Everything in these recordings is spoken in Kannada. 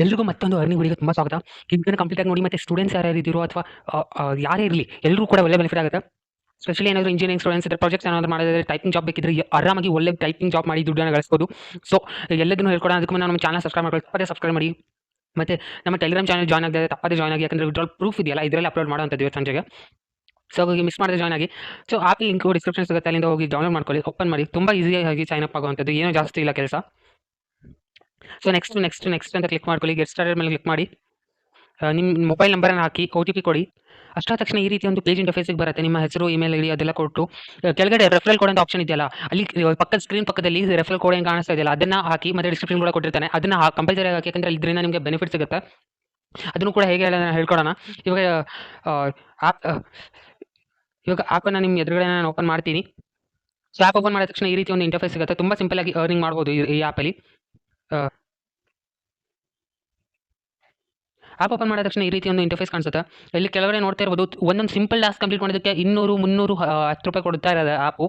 ಎಲ್ರಿಗೂ ಮತ್ತೊಂದು ಅರ್ನಿಂಗ್ ವಿಡಿಯೋಗೆ ತುಂಬ ಸ್ವಾಗತ. ಇದನ್ನು ಕಂಪ್ಲೀಟಾಗಿ ನೋಡಿ. ಮತ್ತು ಸ್ಟೂಡೆಂಟ್ಸ್ ಯಾರ್ಯಾರು ಇದ್ದೀರೋ ಅಥವಾ ಯಾರೇ ಇರಲಿ ಎಲ್ಲರೂ ಕೂಡ ಒಳ್ಳೆ ಬೆನಿಫಿಟ್ ಆಗುತ್ತೆ. ಸ್ಪೆಷಲಿ ಏನಾದರೂ ಇಂಜಿನಿಯರಿಂಗ್ ಸ್ಟೂಡೆಂಟ್ಸ್ ಇದ್ದರೆ, ಪ್ರಾಜೆಕ್ಟ್ಸ್ ಏನಾದರೂ ಮಾಡಿದ್ರೆ, ಟೈಪಿಂಗ್ ಜಾಬ್ ಬೇಕಿದ್ರೆ ಆರಾಮಾಗಿ ಒಳ್ಳೆ ಟೈಪಿಂಗ್ ಜಾಬ್ ಮಾಡಿ ದುಡ್ಡನ್ನು ಗಳಿಸ್ಬೋದು. ಸೊ ಎಲ್ಲದನ್ನು ಹೇಳ್ಕೊಡೋಣ. ಅದಕ್ಕೆ ನಮ್ಮ ಚಾನಲ್ ಸಬ್ಸ್ಕ್ರೈಬ್ ಮಾಡ್ಕೊಳ್ಳಿ, ತಪ್ಪದೇ ಸಬ್ಸ್ಕ್ರೈಬ್ ಮಾಡಿ. ಮತ್ತು ನಮ್ಮ ಟೆಲಿಗ್ರಾಮ್ ಚಾನಲ್ ಜಾಯ್ನ್ ಆಗಿದೆ, ತಪ್ಪದೇ ಜಾಯ್ನ್ ಆಗಿ. ಯಾಕಂದರೆ ವಿಡ್ರಾಲ್ ಪ್ರೂಫ್ ಇದೆಯಲ್ಲ, ಇದರಲ್ಲಿ ಅಪ್ಲೋಡ್ ಮಾಡೋಂಥದ್ದು ಇವತ್ತು ಸಂಜೆಗೆ. ಸೊ ಹೋಗಿ ಮಿಸ್ ಮಾಡಿದ್ರೆ ಜಾಯ್ನ್ ಆಗಿ. ಸೊ ಆಪ್ ಲಿಂಕ್ ಡಿಸ್ಕ್ರಿಪ್ಷನ್ ಸಿಗುತ್ತೆ, ಅಲ್ಲಿಂದ ಹೋಗಿ ಡೌನ್ಲೋಡ್ ಮಾಡ್ಕೊಳ್ಳಿ, ಓಪನ್ ಮಾಡಿ. ತುಂಬ ಈಸಿಯಾಗಿ ಸೈನ್ ಅಪ್ ಆಗುವಂಥದ್ದು, ಏನೂ ಜಾಸ್ತಿ ಇಲ್ಲ ಕೆಲಸ. ಸೊ ನೆಕ್ಸ್ಟ್ ಅಂತ ಕ್ಲಿಕ್ ಮಾಡ್ಕೊಳ್ಳಿ. ಗೆಟ್ ಸ್ಟಾರ್ಟೆಡ್ ಮೇಲೆ ಕ್ಲಿಕ್ ಮಾಡಿ. ನಿಮ್ಮ ಮೊಬೈಲ್ ನಂಬರನ್ನು ಹಾಕಿ OTP ಕೊಡಿ. ಅಷ್ಟಾದ ತಕ್ಷಣ ಈ ರೀತಿ ಒಂದು ಪೇಜ್ ಇಂಟರ್ಫೇಸಿಗೆ ಬರುತ್ತೆ. ನಿಮ್ಮ ಹೆಸರು, ಇಮೇಲ್ ಐಡಿ ಅದೆಲ್ಲ ಕೊಟ್ಟು ಕೆಳಗಡೆ ರೆಫರಲ್ ಕೋಡ್ ಅಂತ ಆಪ್ಷನ್ ಇದೆಯಲ್ಲ, ಅಲ್ಲಿ ಪಕ್ಕದ ಸ್ಕ್ರೀನ್ ಪಕ್ಕದಲ್ಲಿ ರೆಫರಲ್ ಕೋಡ್ ಏನು ಕಾಣಿಸ್ತಾ ಇದೆಯಲ್ಲ, ಅದನ್ನು ಹಾಕಿ. ಮತ್ತು ಡಿಸ್ಕ್ರಿಪ್ಷನ್ ಕೂಡ ಕೊಟ್ಟಿರ್ತಾನೆ, ಅದನ್ನು ಕಂಪಲ್ಸರಿ ಹಾಕಿ. ಯಾಕಂದರೆ ಇದರಿಂದ ನಿಮಗೆ ಬೆನಿಫಿಟ್ ಸಿಗುತ್ತೆ. ಅದನ್ನು ಕೂಡ ಹೇಗೆ ಹೇಳ್ಕೊಡೋಣ. ಇವಾಗ ಆ್ಯಪನ್ನು ನಿಮ್ಮ ಎದುರುಗಡೆ ನಾನು ಓಪನ್ ಮಾಡ್ತೀನಿ. ಸೊ ಆ್ಯಪ್ ಓಪನ್ ಮಾಡಿದ ತಕ್ಷಣ ಈ ರೀತಿ ಒಂದು ಇಂಟರ್ಫೇಸ್ ಸಿಗುತ್ತೆ. ತುಂಬ ಸಿಂಪಲ್ ಆಗಿ ಅರ್ನಿಂಗ್ ಮಾಡ್ಬೋದು ಈ ಆ್ಯಪಲ್ಲಿ. ಆ್ಯಪ್ ಓಪನ್ ಮಾಡಿದ ತಕ್ಷಣ ಈ ರೀತಿ ಒಂದು ಇಂಟರ್ಫೇಸ್ ಕಾಣಿಸುತ್ತೆ. ಇಲ್ಲಿ ಕೆಳಗಡೆ ನೋಡ್ತಾ ಇರ್ಬೋದು, ಒಂದೊಂದು ಸಿಂಪಲ್ ಟಾಸ್ಕ್ ಕಂಪ್ಲೀಟ್ ಮಾಡೋದಕ್ಕೆ 200, 300, 10 ರೂಪಾಯಿ ಕೊಡ್ತಾ ಇರೋದು ಆ್ಯಪು.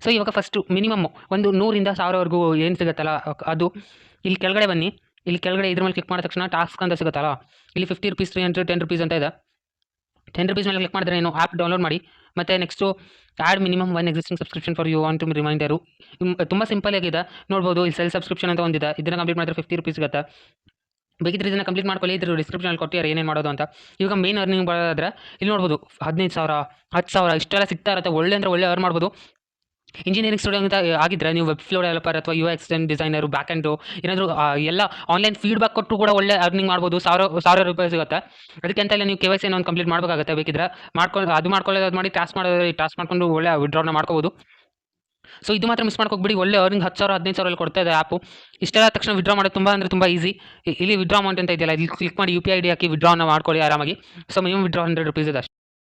ಸೊ ಇವಾಗ ಫಸ್ಟು ಮಿನಿಮಮ್ ಒಂದು 100ರಿಂದ 1000ವರೆಗೂ ಏನು ಸಿಗುತ್ತಲ್ಲ ಅದು. ಇಲ್ಲಿ ಕೆಳಗಡೆ ಬನ್ನಿ. ಇಲ್ಲಿ ಕೆಳಗಡೆ ಇದ್ರ ಮೇಲೆ ಕ್ಲಿಕ್ ಮಾಡಿದ ತಕ್ಷಣ ಟಾಸ್ಕ್ ಅಂತ ಸಿಗುತ್ತಲ್ಲ, ಇಲ್ಲಿ 50 ರೂಪೀಸ್, 300, 10 ರೂಪೀಸ್ ಅಂತ ಇದೆ. 10 ರೂಪೀಸ್ ಮೇಲೆ ಕ್ಲಿಕ್ ಮಾಡಿದ್ರೆ ಏನು ಆ್ಯಪ್ ಡೌನ್ಲೋಡ್ ಮಾಡಿ. ಮತ್ತು next add minimum 1 existing subscription for you want to reminder. ತುಂಬ ಸಿಂಪಲ್ ಆಗಿದೆ ನೋಡ್ಬೋದು. ಇಲ್ಲಿ ಸೆಲ್ಫ್ ಸಬ್ಸ್ಕ್ರಿಪ್ಷನ್ ಅಂತ ಒಂದಿದೆ, ಇದನ್ನು ಕಂಪ್ಲೀಟ್ ಮಾಡಿದ್ರೆ 50 ರೂಪೀಸ್ ಸಿಗುತ್ತೆ. ಬೇಕಿದ್ರೆ ಇದನ್ನು ಕಂಪ್ಲೀಟ್ ಮಾಡ್ಕೊಳ್ಳಿ. ಇದ್ರ ಡಿಸ್ಕ್ರಿಪ್ಷನಲ್ಲಿ ಕೊಟ್ಟಿದ್ದಾರೆ ಏನೇನು ಮಾಡೋದು ಅಂತ. ಇವಾಗ ಮೇನ್ ಅರ್ನಿಂಗ್ ಬರೋದಾದ್ರೆ ಇಲ್ಲಿ ನೋಡ್ಬೋದು 15,000, 10,000 ಇಷ್ಟೆಲ್ಲ ಸಿಗ್ತಾ ಇರುತ್ತೆ. ಒಳ್ಳೆ ಅಂದರೆ ಒಳ್ಳೆ ಅರ್ನ್ ಮಾಡ್ಬೋದು. ಇಂಜಿನಿಯರಿಂಗ್ ಸ್ಟೂಡೆಂಟ್ ಅಂತ ಆಗಿದ್ದರೆ ನೀವು ವೆಬ್ ಫ್ಲೋ ಡೆವಲಪರ್ ಅಥವಾ UX ಡಿಸೈನರು, ಬ್ಯಾಕ್ ಎಂಡು ಏನಾದರೂ ಎಲ್ಲ ಆನ್ಲೈನ್ ಫೀಡ್ಬ್ಯಾಕ್ ಕೊಟ್ಟು ಕೂಡ ಒಳ್ಳೆ ಅರ್ನಿಂಗ್ ಮಾಡ್ಬೋದು. 1000 ರೂಪಾಯಿ ಸಿಗುತ್ತೆ. ಅದಕ್ಕೆ ಅಂತ ಇಲ್ಲ, ನೀವು KYC ಒಂದು ಕಂಪ್ಲೀಟ್ ಮಾಡಬೇಕಾಗುತ್ತೆ. ಬೇಕಿದ್ರೆ ಮಾಡ್ಕೊಳ್ಳೋದು ಮಾಡಿ ಟಾಸ್ಕ್ ಮಾಡಿಕೊಂಡು ಒಳ್ಳೆ ವಿಡ್ರಾನ ಮಾಡ್ಕೋಬೋದು. ಸೊ ಇದು ಮಾತ್ರ ಮಿಸ್ ಮಾಡ್ಕೋಬಿಡಿ. ಒಳ್ಳೆ ಅರ್ನಿಂಗ್ 10,000, 15,000 ಕೊಡ್ತಾ ಇದೆ ಆ್ಯಪು. ಇಷ್ಟೆಲ್ಲ ತಕ್ಷಣ ವಿಡ್ರಾ ಮಾಡೋದು ತುಂಬ ಈಸಿ. ಇಲ್ಲಿ ವಿಡ್ರಾ ಅಮೌಂಟ್ ಅಂತ ಇದೆಯಲ್ಲ, ಇಲ್ಲಿ ಕ್ಲಿಕ್ ಮಾಡಿ UPI ID ಹಾಕಿ ವಿಡ್ರಾನ ಮಾಡ್ಕೊಳ್ಳಿ ಆರಾಮಾಗಿ. ಸೊ ಮಿನಿಮಮ್ ವಿಡ್ರಾ 100 ರೂಪೀಸ್ ಇದೆ ಅಷ್ಟೇ.